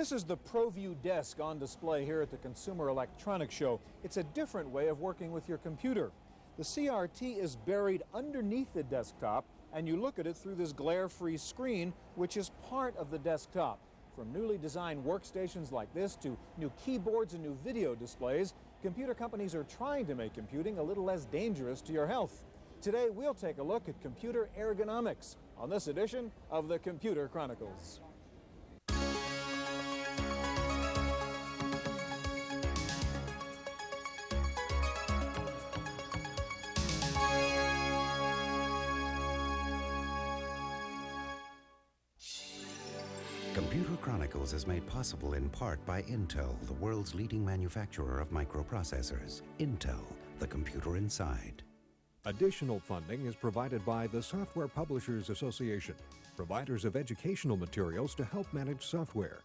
This is the ProView desk on display here at the Consumer Electronics Show. It's a different way of working with your computer. The CRT is buried underneath the desktop, and you look at it through this glare-free screen, which is part of the desktop. From newly designed workstations like this to new keyboards and new video displays, computer companies are trying to make computing a little less dangerous to your health. Today, we'll take a look at computer ergonomics on this edition of the Computer Chronicles. Computer Chronicles is made possible in part by Intel, the world's leading manufacturer of microprocessors. Intel, the computer inside. Additional funding is provided by the Software Publishers Association, providers of educational materials to help manage software.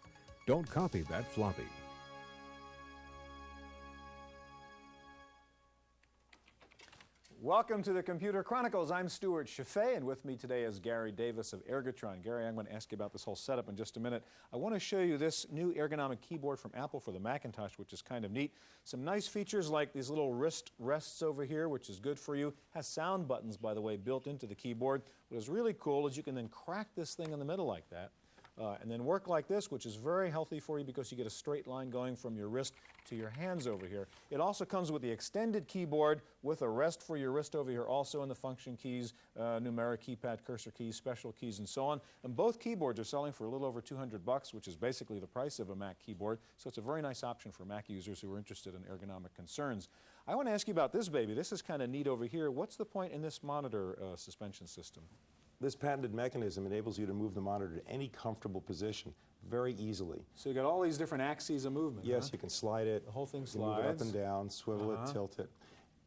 Don't copy that floppy. Welcome to the Computer Chronicles. I'm Stuart Chaffee, and with me today is Gary Davis of Ergotron. Gary, I'm going to ask you about this whole setup in just a minute. I want to show you this new ergonomic keyboard from Apple for the Macintosh, which is kind of neat. Some nice features like these little wrist rests over here, which is good for you. Has sound buttons, by the way, built into the keyboard. What is really cool is you can then crack this thing in the middle like that. And then work like this, which is very healthy for you because you get a straight line going from your wrist to your hands over here. It also comes with the extended keyboard with a rest for your wrist over here, also in the function keys, numeric keypad, cursor keys, special keys, and so on. And both keyboards are selling for a little over $200, which is basically the price of a Mac keyboard. So it's a very nice option for Mac users who are interested in ergonomic concerns. I want to ask you about this baby. This is kind of neat over here. What's the point in this monitor suspension system? This patented mechanism enables you to move the monitor to any comfortable position very easily. So you got all these different axes of movement. Yes, huh? you can slide it. The whole thing slides. Move it up and down, swivel it, tilt it.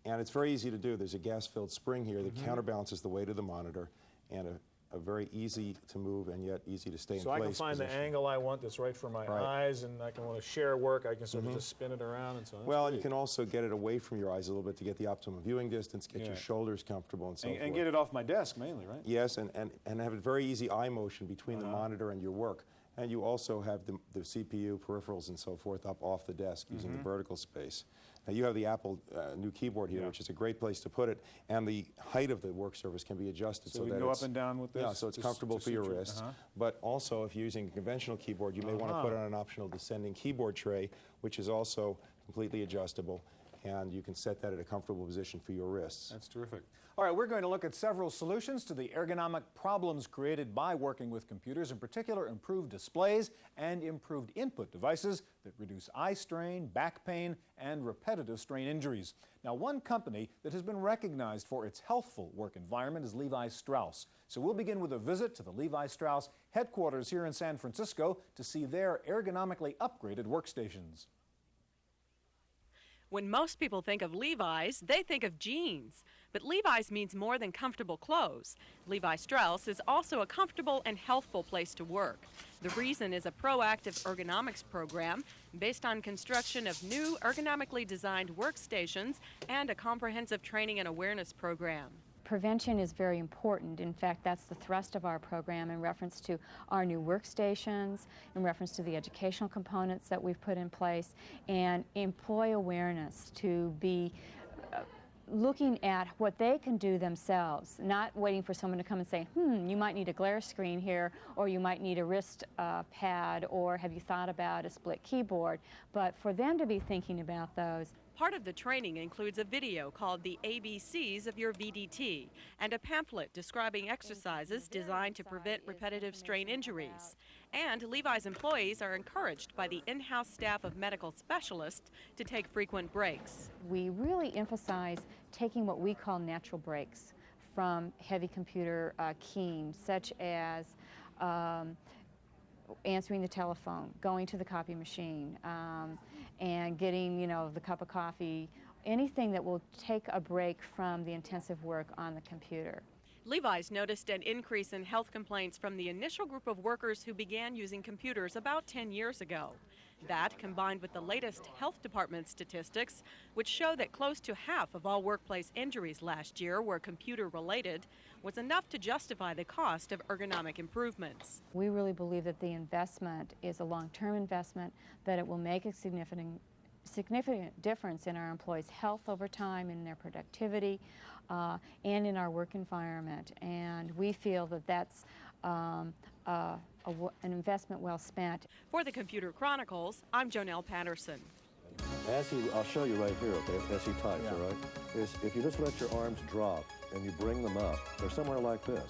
And it's very easy to do. There's a gas-filled spring here that counterbalances the weight of the monitor, and a very easy to move and yet easy to stay in place. So I can find the angle I want that's right for my eyes, and I can want to share work. I can sort of just spin it around and so on. Well, and you can also get it away from your eyes a little bit to get the optimum viewing distance, get your shoulders comfortable and so forth. And get it off my desk mainly, right? Yes, and have a very easy eye motion between the monitor and your work. And you also have the CPU, peripherals, and so forth up off the desk using the vertical space. Now you have the Apple new keyboard here, which is a great place to put it, and the height of the work surface can be adjusted so that you go up and down with this? Yeah, so it's comfortable for your wrists. But also, if you're using a conventional keyboard, you may want to put on an optional descending keyboard tray, which is also completely adjustable, and you can set that at a comfortable position for your wrists. That's terrific. All right, we're going to look at several solutions to the ergonomic problems created by working with computers, in particular improved displays and improved input devices that reduce eye strain, back pain, and repetitive strain injuries. Now, one company that has been recognized for its healthful work environment is Levi Strauss. So we'll begin with a visit to the Levi Strauss headquarters here in San Francisco to see their ergonomically upgraded workstations. When most people think of Levi's, they think of jeans. But Levi's means more than comfortable clothes. Levi Strauss is also a comfortable and healthful place to work. The reason is a proactive ergonomics program based on construction of new ergonomically designed workstations and a comprehensive training and awareness program. Prevention is very important. In fact, that's the thrust of our program in reference to our new workstations, in reference to the educational components that we've put in place, and employee awareness to be looking at what they can do themselves, not waiting for someone to come and say, you might need a glare screen here, or you might need a wrist pad, or have you thought about a split keyboard, but for them to be thinking about those. Part of the training includes a video called The ABCs of Your VDT and a pamphlet describing exercises designed to prevent repetitive strain injuries. And Levi's employees are encouraged by the in-house staff of medical specialists to take frequent breaks. We really emphasize taking what we call natural breaks from heavy computer keying, such as answering the telephone, going to the copy machine, and getting, the cup of coffee, anything that will take a break from the intensive work on the computer. Levi's noticed an increase in health complaints from the initial group of workers who began using computers about 10 years ago. That, combined with the latest health department statistics, which show that close to half of all workplace injuries last year were computer-related, was enough to justify the cost of ergonomic improvements. We really believe that the investment is a long-term investment, that it will make a significant difference in our employees' health over time, in their productivity, and in our work environment. And we feel that that's an investment well spent. For the Computer Chronicles, I'm Jonelle Patterson. I'll show you right here, okay, as he types, all right? If you just let your arms drop and you bring them up, they're somewhere like this.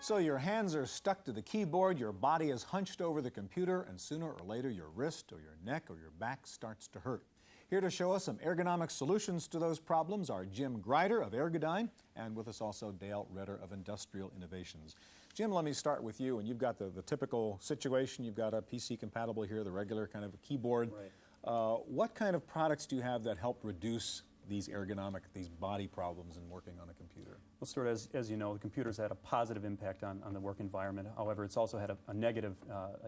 So your hands are stuck to the keyboard, your body is hunched over the computer, and sooner or later your wrist or your neck or your back starts to hurt. Here to show us some ergonomic solutions to those problems are Jim Greider of Ergodyne, and with us also Dale Redder of Industrial Innovations. Jim, let me start with you, and you've got the typical situation. You've got a PC compatible here, the regular kind of a keyboard. Right. What kind of products do you have that help reduce these body problems in working on a computer? Well, Stuart, as you know, the computer's had a positive impact on the work environment. However, it's also had a negative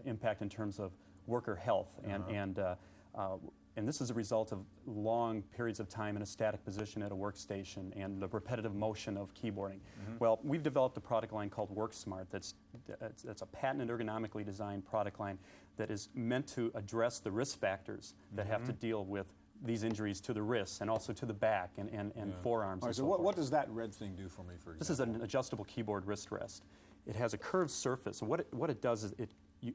impact in terms of worker health, and this is a result of long periods of time in a static position at a workstation and the repetitive motion of keyboarding. Well, we've developed a product line called WorkSmart that's a patented ergonomically designed product line that is meant to address the risk factors that have to deal with these injuries to the wrists and also to the back and forearms. All right, so what does that red thing do for me, for example? This is an adjustable keyboard wrist rest. It has a curved surface, and what it does is it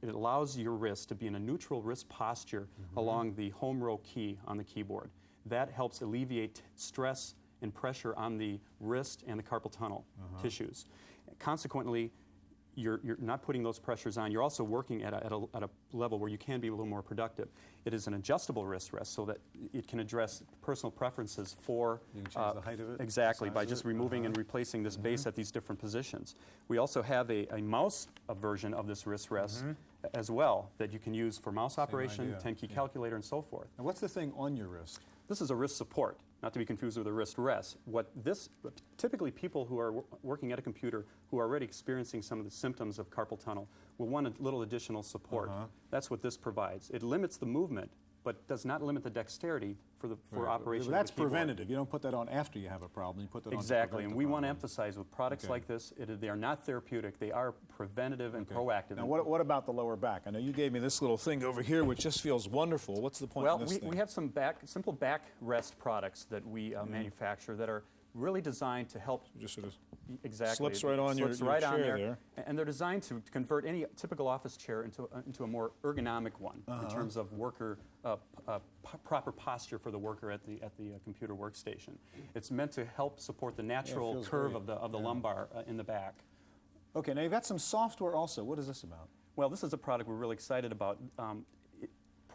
allows your wrist to be in a neutral wrist posture along the home row key on the keyboard. That helps alleviate stress and pressure on the wrist and the carpal tunnel tissues. Consequently, you're not putting those pressures on. You're also working at a level where you can be a little more productive. It is an adjustable wrist rest so that it can address personal preferences for you can change the height of it? Exactly, by just removing and replacing this base at these different positions. We also have a mouse version of this wrist rest as well that you can use for mouse operation, 10-key calculator, and so forth. And what's the thing on your wrist? This is a wrist support, not to be confused with a wrist rest. Typically people who are working at a computer who are already experiencing some of the symptoms of carpal tunnel will want a little additional support. That's what this provides. It limits the movement, but does not limit the dexterity for operation. But that's preventative. You don't put that on after you have a problem. You put that on exactly, and we want to emphasize with products like this, they are not therapeutic. They are preventative and proactive. Now, what about the lower back? I know you gave me this little thing over here, which just feels wonderful. What's the point of this thing? We have some simple back rest products that we manufacture that are really designed to help. Just sort of slips right on your chair there. And they're designed to convert any typical office chair into a more ergonomic one in terms of worker proper posture for the worker at the computer workstation. It's meant to help support the natural curve of the lumbar in the back. Okay, now you've got some software also. What is this about? Well, this is a product we're really excited about.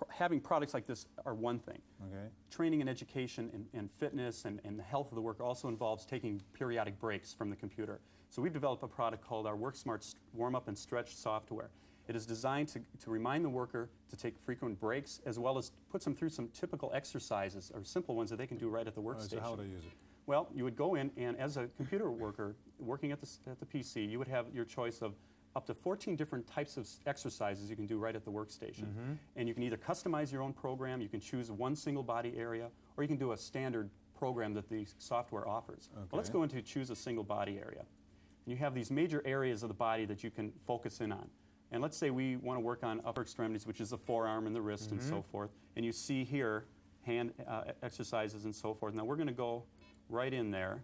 Having products like this are one thing. Okay. Training and education and fitness and the health of the worker also involves taking periodic breaks from the computer. So we've developed a product called our WorkSmart Warm-Up and Stretch software. It is designed to remind the worker to take frequent breaks as well as puts them through some typical exercises or simple ones that they can do right at the workstation. So how would I use it? Well, you would go in and as a computer worker working at the PC, you would have your choice of up to 14 different types of exercises you can do right at the workstation. And you can either customize your own program, you can choose one single body area, or you can do a standard program that the software offers. Okay. Well, let's go into choose a single body area. And you have these major areas of the body that you can focus in on. And let's say we want to work on upper extremities, which is the forearm and the wrist and so forth. And you see here hand exercises and so forth. Now we're going to go right in there.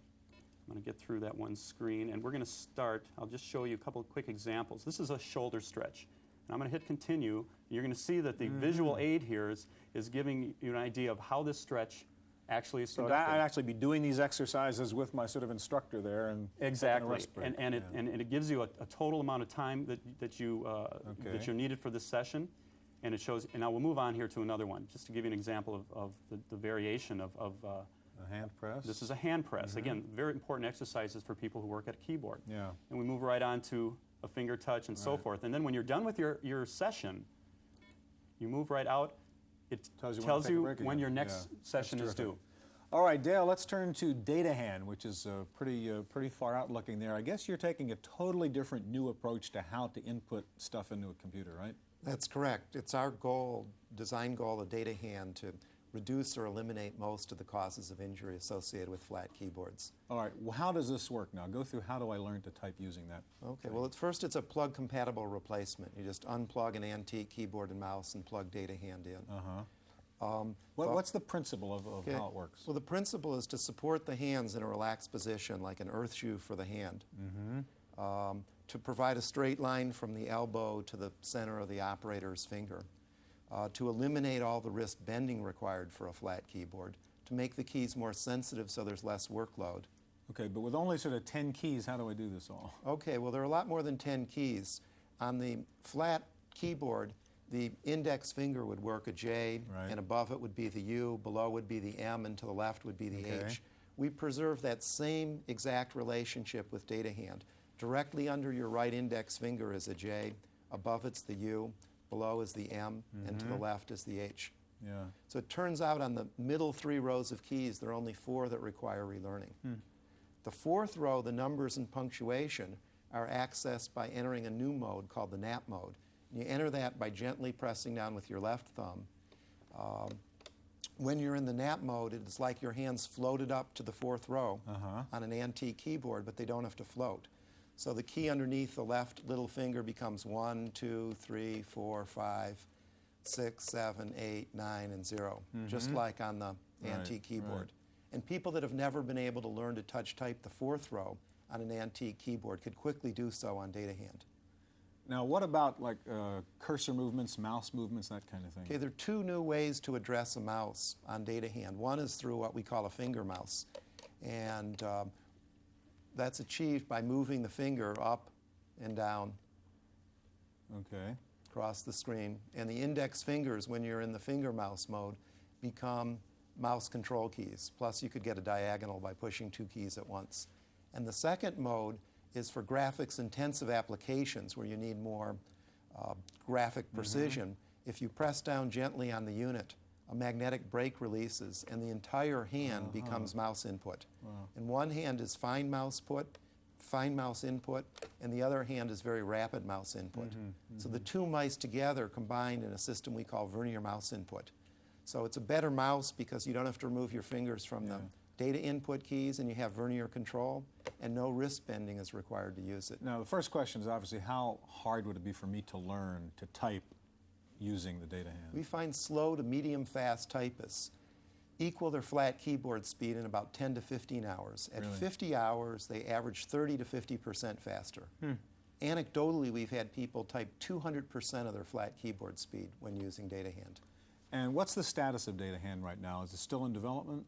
I'm going to get through that one screen, and we're going to start. I'll just show you a couple of quick examples. This is a shoulder stretch. And I'm going to hit continue. And you're going to see that the visual aid here is giving you an idea of how this stretch actually is conducted. So I'd actually be doing these exercises with my sort of instructor there. And exactly. And it gives you a total amount of time that you're needed for this session. And it shows, and now we'll move on here to another one, just to give you an example of the variation of a hand press? This is a hand press. Again, very important exercises for people who work at a keyboard. Yeah. And we move right on to a finger touch and so forth. And then when you're done with your session, you move right out. It tells you when your next session is due. All right, Dale, let's turn to data hand, which is pretty far out looking there. I guess you're taking a totally different new approach to how to input stuff into a computer, right? That's correct. It's our goal, design goal of data hand, to reduce or eliminate most of the causes of injury associated with flat keyboards. All right, well, how does this work now? Go through how do I learn to type using that? Okay, well, at first it's a plug-compatible replacement. You just unplug an antique keyboard and mouse and plug data hand in. What's the principle of Okay. how it works? Well, the principle is to support the hands in a relaxed position, like an earth shoe for the hand. To provide a straight line from the elbow to the center of the operator's finger. To eliminate all the wrist bending required for a flat keyboard. To make the keys more sensitive so there's less workload. Okay, but with only sort of 10 keys, how do I do this all? Okay, well, there are a lot more than 10 keys. On the flat keyboard, the index finger would work a J, Right. and above it would be the U, below would be the M, and to the left would be the Okay. H. We preserve that same exact relationship with data hand. Directly under your right index finger is a J, above it's the U, below is the M, and to the left is the H. Yeah. So it turns out on the middle 3 rows of keys, there are only 4 that require relearning. The 4th row, the numbers and punctuation, are accessed by entering a new mode called the nap mode. You enter that by gently pressing down with your left thumb. When you're in the nap mode, it's like your hands floated up to the 4th row on an antique keyboard, but they don't have to float. So the key underneath the left little finger becomes 1, 2, 3, 4, 5, 6, 7, 8, 9, and 0, just like on the antique keyboard. And people that have never been able to learn to touch type the 4th row on an antique keyboard could quickly do so on data hand. Now, what about like cursor movements, mouse movements, that kind of thing? Okay, there are 2 new ways to address a mouse on data hand. One is through what we call a finger mouse. And that's achieved by moving the finger up and down Okay. across the screen. And the index fingers, when you're in the finger mouse mode, become mouse control keys. Plus, you could get a diagonal by pushing 2 keys at once. And the second mode is for graphics-intensive applications where you need more graphic precision. If you press down gently on the unit, a magnetic brake releases, and the entire hand becomes mouse input. And one hand is fine mouse input, and the other hand is very rapid mouse input. So the 2 mice together combined in a system we call vernier mouse input. So it's a better mouse because you don't have to remove your fingers from the data input keys, and you have vernier control, and no wrist bending is required to use it. Now, the first question is obviously how hard would it be for me to learn to type using the data hand? We find slow to medium fast typists equal their flat keyboard speed in about 10 to 15 hours. At 50 hours, they average 30 to 50% faster. Anecdotally, we've had people type 200% of their flat keyboard speed when using data hand. And what's the status of data hand right now? Is it still in development?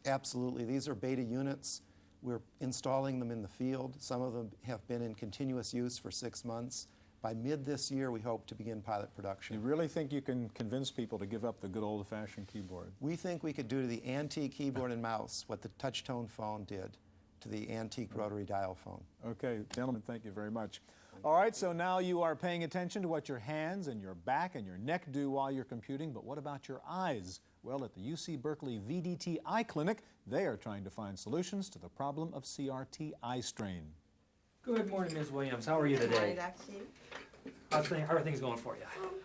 Absolutely. These are beta units. We're installing them in the field. Some of them have been in continuous use for 6 months. By mid this year, we hope to begin pilot production. You really think you can convince people to give up the good old-fashioned keyboard? We think we could do to the antique keyboard and mouse what the touch-tone phone did to the antique rotary dial phone. Okay, gentlemen, thank you very much. All right, so now you are paying attention to what your hands and your back and your neck do while you're computing, but what about your eyes? Well, at the UC Berkeley VDT Eye Clinic, they are trying to find solutions to the problem of CRT eye strain. Good morning, Ms. Williams. How are you Good morning, today? Dr. Sheep. How are things going for you?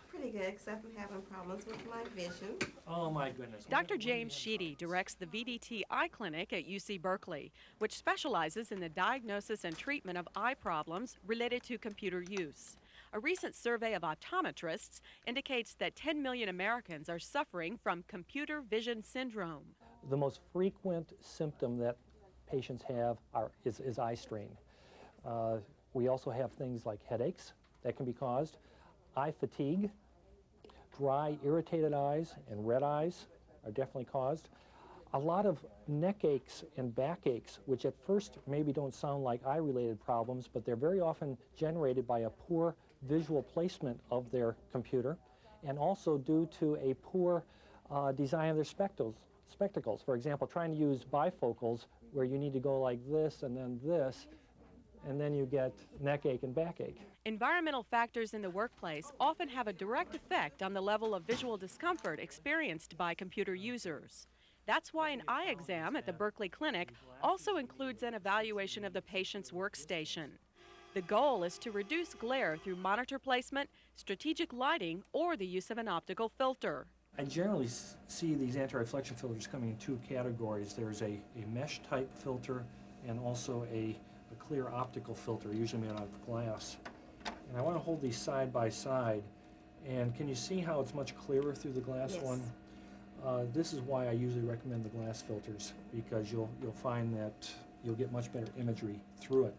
Pretty good, except I'm having problems with my vision. Oh, my goodness. Dr. James Sheedy directs the VDT Eye Clinic at UC Berkeley, which specializes in the diagnosis and treatment of eye problems related to computer use. A recent survey of optometrists indicates that 10 million Americans are suffering from computer vision syndrome. The most frequent symptom that patients have is eye strain. We also have things like headaches that can be caused, eye fatigue, dry, irritated eyes, and red eyes are definitely caused. A lot of neck aches and back aches, which at first maybe don't sound like eye-related problems, but they're very often generated by a poor visual placement of their computer, and also due to a poor design of their spectacles. For example, trying to use bifocals where you need to go like this and then you get neck ache and back ache. Environmental factors in the workplace often have a direct effect on the level of visual discomfort experienced by computer users. That's why an eye exam at the Berkeley Clinic also includes an evaluation of the patient's workstation. The goal is to reduce glare through monitor placement, strategic lighting, or the use of an optical filter. I generally see these anti-reflection filters coming in two categories. There's a mesh type filter and also a clear optical filter, usually made out of glass. And I want to hold these side by side. And can you see how it's much clearer through the glass Yes. one? This is why I usually recommend the glass filters, because you'll find that you'll get much better imagery through it.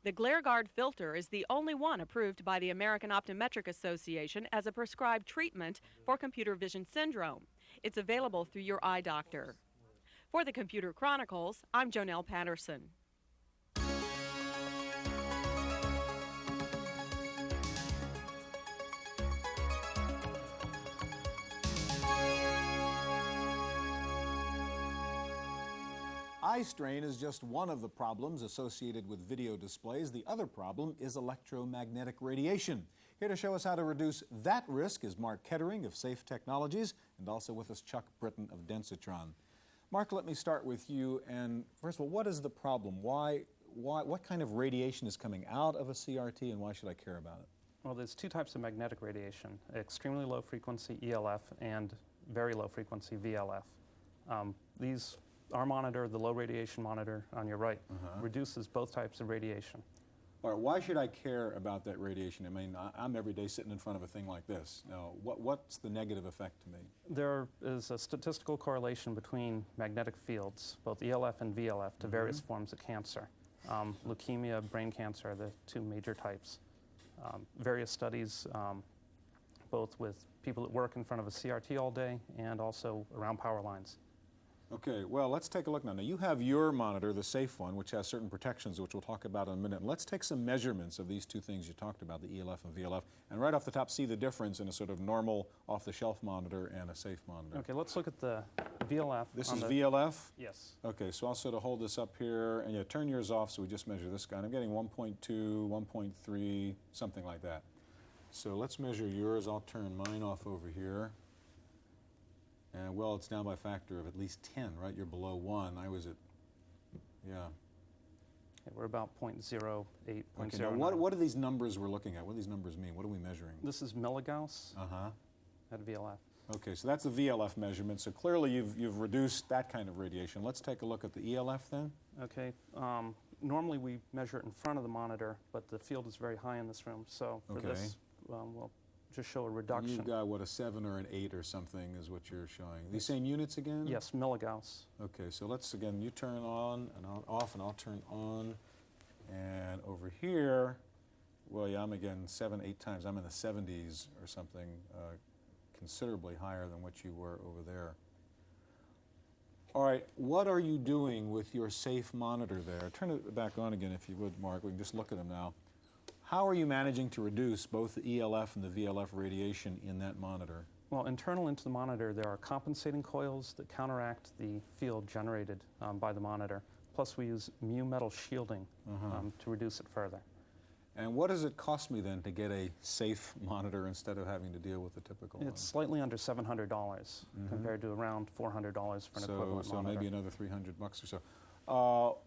The GlareGuard filter is the only one approved by the American Optometric Association as a prescribed treatment for computer vision syndrome. It's available through your eye doctor. For the Computer Chronicles, I'm Jonelle Patterson. Eye strain is just one of the problems associated with video displays. The other problem is electromagnetic radiation. Here to show us how to reduce that risk is Mark Kettering of Safe Technologies, and also with us Chuck Britton of Densitron. Mark, let me start with you. And first of all, what is the problem? What kind of radiation is coming out of a CRT, and why should I care about it? Well, there's two types of magnetic radiation: extremely low frequency ELF and very low frequency VLF. Our monitor, the low radiation monitor on your right, reduces both types of radiation. All right, why should I care about that radiation? I mean, I'm every day sitting in front of a thing like this. Now, what's the negative effect to me? There is a statistical correlation between magnetic fields, both ELF and VLF, to various forms of cancer. Leukemia, brain cancer are the two major types. Various studies, both with people that work in front of a CRT all day and also around power lines. Okay, well, let's take a look now. Now, you have your monitor, the safe one, which has certain protections, which we'll talk about in a minute. And let's take some measurements of these two things you talked about, the ELF and VLF, and right off the top, see the difference in a sort of normal, off-the-shelf monitor and a safe monitor. Okay, let's look at the VLF. This is VLF? Yes. Okay, so I'll sort of hold this up here, and turn yours off so we just measure this guy. And I'm getting 1.2, 1.3, something like that. So let's measure yours. I'll turn mine off over here. And well, it's down by a factor of at least 10, right? You're below 1. I was at, yeah. We're about 0.08, 0.09. Okay, now what are these numbers we're looking at? What do these numbers mean? What are we measuring? This is milligauss at VLF. Okay, so that's the VLF measurement. So clearly you've reduced that kind of radiation. Let's take a look at the ELF then. Okay. Normally we measure it in front of the monitor, but the field is very high in this room. So for this, we'll just show a reduction. You've got, what, a 7 or an 8 or something is what you're showing. These same units again? Yes, milligauss. Okay, so let's, again, you turn on and off, and I'll turn on. And over here, well, yeah, I'm again 7, 8 times. I'm in the 70s or something, considerably higher than what you were over there. All right, what are you doing with your safe monitor there? Turn it back on again if you would, Mark. We can just look at them now. How are you managing to reduce both the ELF and the VLF radiation in that monitor? Well, internal into the monitor, there are compensating coils that counteract the field generated by the monitor. Plus, we use mu metal shielding to reduce it further. And what does it cost me then to get a safe monitor instead of having to deal with the typical one? It's slightly under $700 compared to around $400 for an equivalent monitor. So maybe another $300 or so.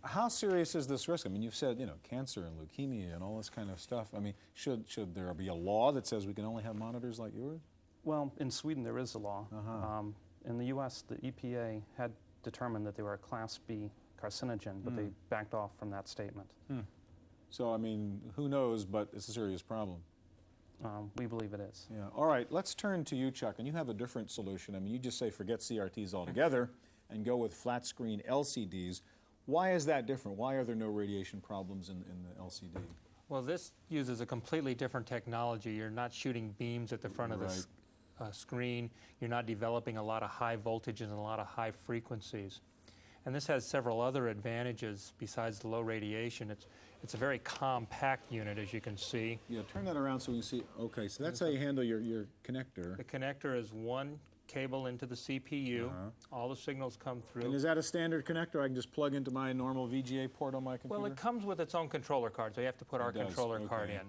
How serious is this risk? I mean, you've said, cancer and leukemia and all this kind of stuff. I mean, should there be a law that says we can only have monitors like yours? Well, in Sweden there is a law. In the U.S., the EPA had determined that they were a Class B carcinogen, but they backed off from that statement. So, I mean, who knows, but it's a serious problem. We believe it is. Yeah. All right, let's turn to you, Chuck, and you have a different solution. I mean, you just say forget CRTs altogether and go with flat screen LCDs. Why is that different? Why are there no radiation problems in the LCD? Well, this uses a completely different technology. You're not shooting beams at the front of the screen. You're not developing a lot of high voltages and a lot of high frequencies. And this has several other advantages besides the low radiation. It's a very compact unit, as you can see. Yeah, turn that around so we can see. Okay, so that's how you handle your connector. The connector is one cable into the CPU. All the signals come through. And is that a standard connector? I can just plug into my normal VGA port on my computer? Well, it comes with its own controller card, so you have to put our controller card in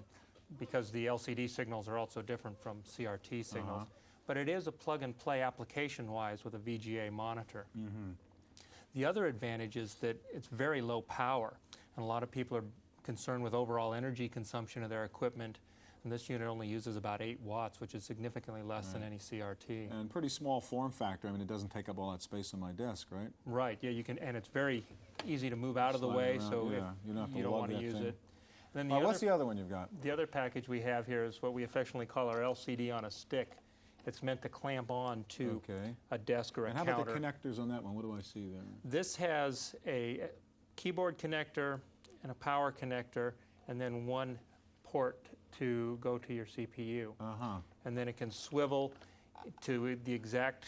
because the LCD signals are also different from CRT signals. but it is a plug-and-play application-wise with a VGA monitor. The other advantage is that it's very low power, and a lot of people are concerned with overall energy consumption of their equipment, and this unit only uses about 8 watts, which is significantly less than any CRT. And pretty small form factor. I mean, it doesn't take up all that space on my desk, right? Right, yeah, you can, and it's very easy to move out of the Slide way, around, so yeah. if You don't have to you don't lug want to that use thing. it. And then What's the other one you've got? The other package we have here is what we affectionately call our LCD on a stick. It's meant to clamp on to a desk or a and how counter. about the connectors on that one? What do I see there? This has a keyboard connector and a power connector, and then one port to go to your CPU. And then it can swivel to the exact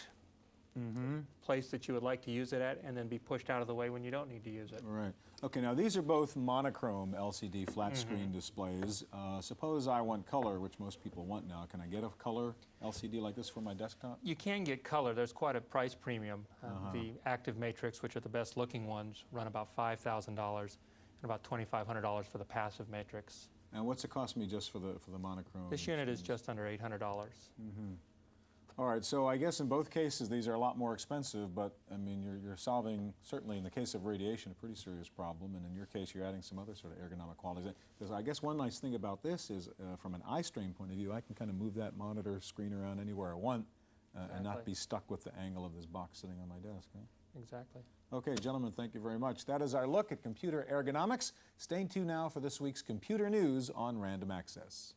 place that you would like to use it at, and then be pushed out of the way when you don't need to use it. Right. Okay, now these are both monochrome LCD flat screen displays. Suppose I want color, which most people want now. Can I get a color LCD like this for my desktop? You can get color. There's quite a price premium. The Active Matrix, which are the best looking ones, run about $5,000 and about $2,500 for the passive Matrix. And what's it cost me just for the monochrome? This unit is just under $800. All right, so I guess in both cases these are a lot more expensive, but I mean you're solving, certainly in the case of radiation, a pretty serious problem, and in your case you're adding some other sort of ergonomic qualities. Because I guess one nice thing about this is from an eye strain point of view, I can kind of move that monitor screen around anywhere I want and not be stuck with the angle of this box sitting on my desk. Huh? Exactly. Okay, gentlemen, thank you very much. That is our look at computer ergonomics. Stay tuned now for this week's computer news on Random Access.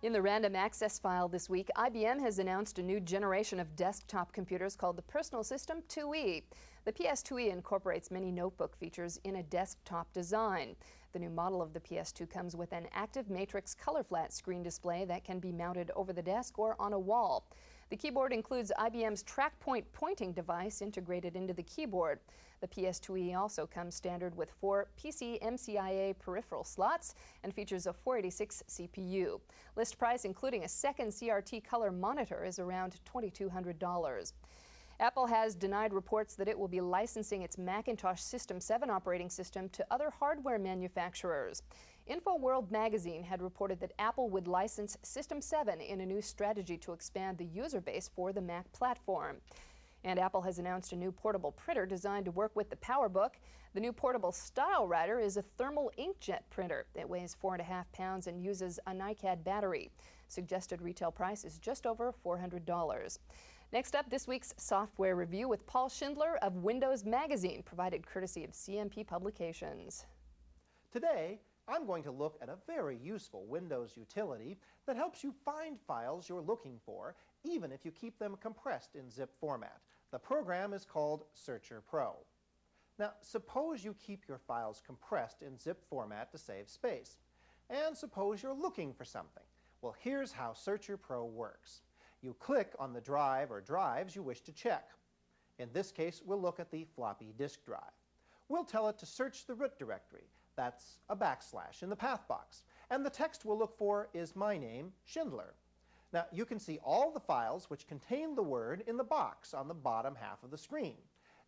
In the Random Access file this week, IBM has announced a new generation of desktop computers called the Personal System 2E. The PS2E incorporates many notebook features in a desktop design. The new model of the PS2 comes with an Active Matrix color flat screen display that can be mounted over the desk or on a wall. The keyboard includes IBM's TrackPoint pointing device integrated into the keyboard. The PS2E also comes standard with 4 PC MCIA peripheral slots and features a 486 CPU. List price, including a second CRT color monitor, is around $2,200. Apple has denied reports that it will be licensing its Macintosh System 7 operating system to other hardware manufacturers. InfoWorld magazine had reported that Apple would license System 7 in a new strategy to expand the user base for the Mac platform. And Apple has announced a new portable printer designed to work with the PowerBook. The new portable Style Writer is a thermal inkjet printer. It weighs 4.5 pounds and uses a NiCad battery. Suggested retail price is just over $400. Next up, this week's software review with Paul Schindler of Windows Magazine, provided courtesy of CMP Publications. Today, I'm going to look at a very useful Windows utility that helps you find files you're looking for, even if you keep them compressed in zip format. The program is called Searcher Pro. Now, suppose you keep your files compressed in zip format to save space. And suppose you're looking for something. Well, here's how Searcher Pro works. You click on the drive or drives you wish to check. In this case, we'll look at the floppy disk drive. We'll tell it to search the root directory. That's a backslash in the path box. And the text we'll look for is my name, Schindler. Now, you can see all the files which contain the word in the box on the bottom half of the screen.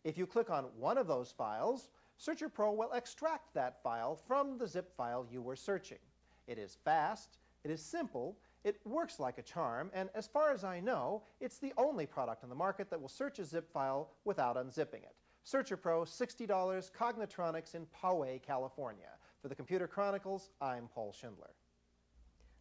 If you click on one of those files, Searcher Pro will extract that file from the zip file you were searching. It is fast, it is simple, it works like a charm, and as far as I know, it's the only product on the market that will search a zip file without unzipping it. Searcher Pro, $60, Cognitronics in Poway, California. For the Computer Chronicles, I'm Paul Schindler.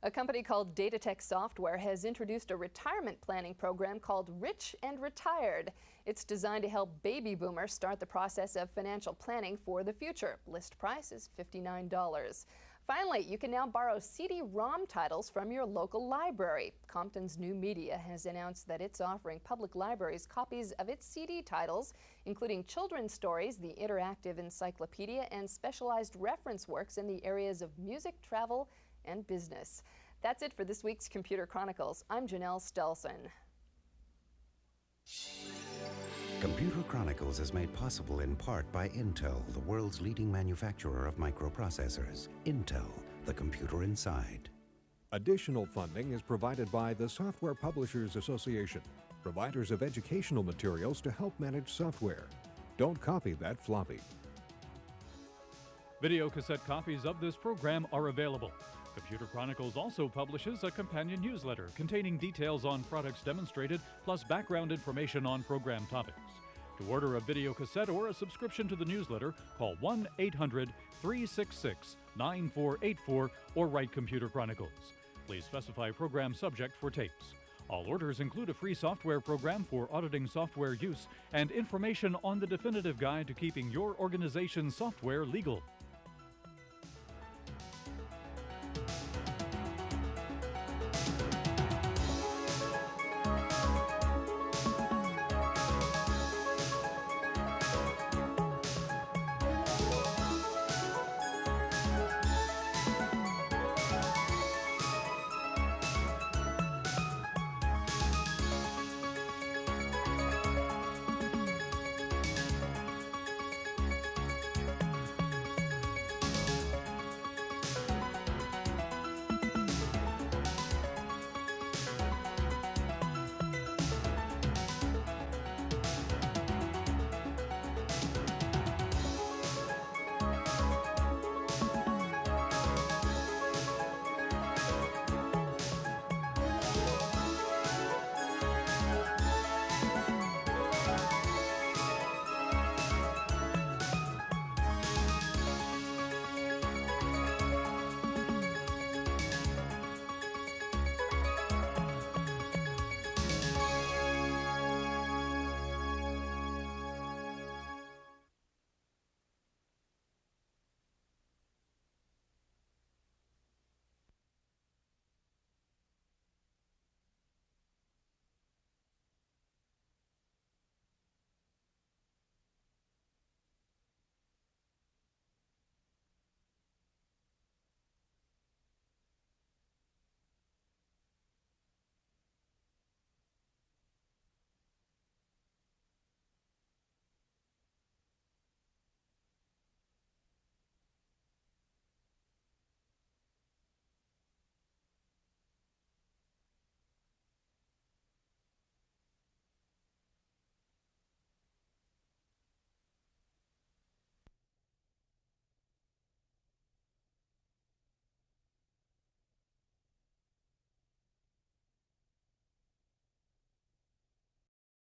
A company called Datatech Software has introduced a retirement planning program called Rich and Retired. It's designed to help baby boomers start the process of financial planning for the future. List price is $59. Finally, you can now borrow CD-ROM titles from your local library. Compton's New Media has announced that it's offering public libraries copies of its CD titles, including children's stories, the interactive encyclopedia, and specialized reference works in the areas of music, travel, and business. That's it for this week's Computer Chronicles. I'm Janelle Stelson. Computer Chronicles is made possible in part by Intel, the world's leading manufacturer of microprocessors. Intel, the computer inside. Additional funding is provided by the Software Publishers Association. providers of educational materials to help manage software. Don't copy that floppy. Video cassette copies of this program are available. Computer Chronicles also publishes a companion newsletter containing details on products demonstrated, plus background information on program topics. To order a video cassette or a subscription to the newsletter, call 1-800-366-9484 or write Computer Chronicles. Please specify program subject for tapes. All orders include a free software program for auditing software use and information on the definitive guide to keeping your organization's software legal.